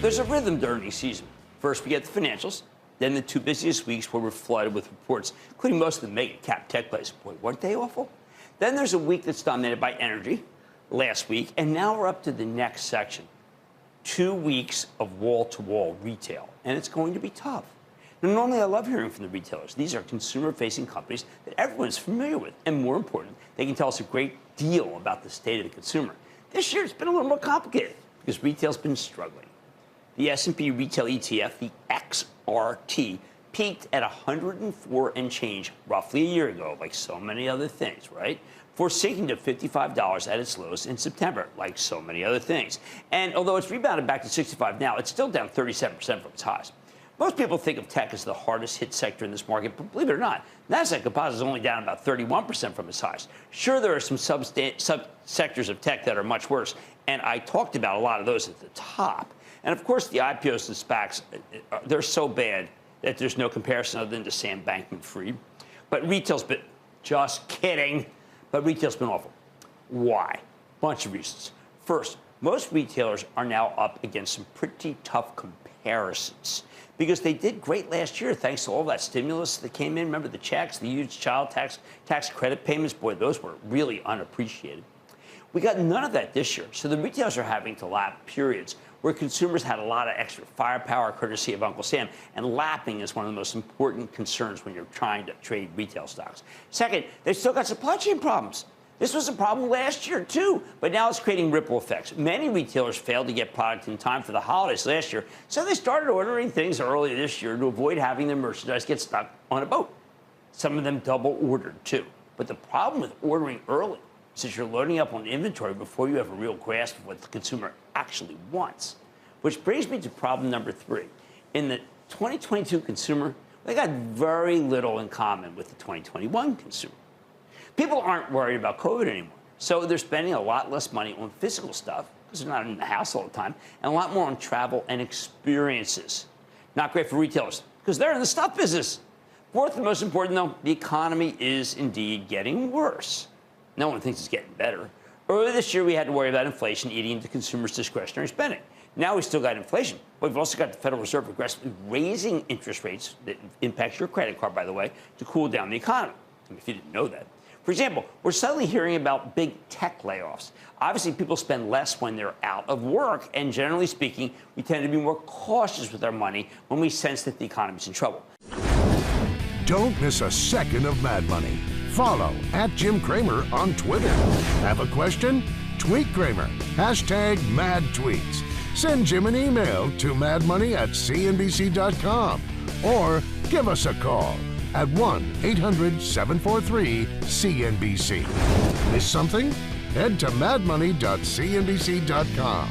There's a rhythm to earnings season. First, we get the financials, then the two busiest weeks where we're flooded with reports, including most of the mega-cap tech plays. Boy, weren't they awful? Then there's a week that's dominated by energy, last week, and now we're up to the next section. 2 weeks of wall-to-wall retail, and it's going to be tough. Now, normally I love hearing from the retailers. These are consumer-facing companies that everyone's familiar with, and more important, they can tell us a great deal about the state of the consumer. This year, it's been a little more complicated because retail's been struggling. The S&P retail ETF, the XRT, peaked at 104 and change roughly a year ago, like so many other things, right? Before sinking to $55 at its lows in September, like so many other things. And although it's rebounded back to 65 now, it's still down 37% from its highs. Most people think of tech as the hardest hit sector in this market, but believe it or not, Nasdaq Composite is only down about 31% from its highs. Sure, there are some sub-sectors of tech that are much worse, and I talked about a lot of those at the top. And of course, the IPOs and SPACs, they're so bad that there's no comparison other than to Sam Bankman-Fried. But retail's been, just kidding, but retail's been awful. Why? Bunch of reasons. First, most retailers are now up against some pretty tough comparisons because they did great last year thanks to all that stimulus that came in. Remember the checks, the huge child tax credit payments? Boy, those were really unappreciated. We got none of that this year, so the retailers are having to lap periods where consumers had a lot of extra firepower courtesy of Uncle Sam, and lapping is one of the most important concerns when you're trying to trade retail stocks. Second, they've still got supply chain problems. This was a problem last year, too, but now it's creating ripple effects. Many retailers failed to get product in time for the holidays last year, so they started ordering things early this year to avoid having their merchandise get stuck on a boat. Some of them double ordered, too. But the problem with ordering early is that you're loading up on inventory before you have a real grasp of what the consumer actually wants. Which brings me to problem number 3. In the 2022 consumer, they got very little in common with the 2021 consumer. People aren't worried about COVID anymore, so they're spending a lot less money on physical stuff because they're not in the house all the time, and a lot more on travel and experiences. Not great for retailers because they're in the stuff business. Fourth and most important, though, the economy is indeed getting worse. No one thinks it's getting better. Earlier this year, we had to worry about inflation eating into consumers' discretionary spending. Now we've still got inflation, but we've also got the Federal Reserve aggressively raising interest rates that impacts your credit card, by the way, to cool down the economy. I mean, if you didn't know that. For example, we're suddenly hearing about big tech layoffs. Obviously, people spend less when they're out of work, and generally speaking, we tend to be more cautious with our money when we sense that the economy's in trouble. Don't miss a second of Mad Money. Follow @JimCramer on Twitter. Have a question? Tweet Cramer. #MadTweets. Send Jim an email to madmoney@cnbc.com or give us a call at 1-800-743-CNBC. Miss something? Head to madmoney.cnbc.com.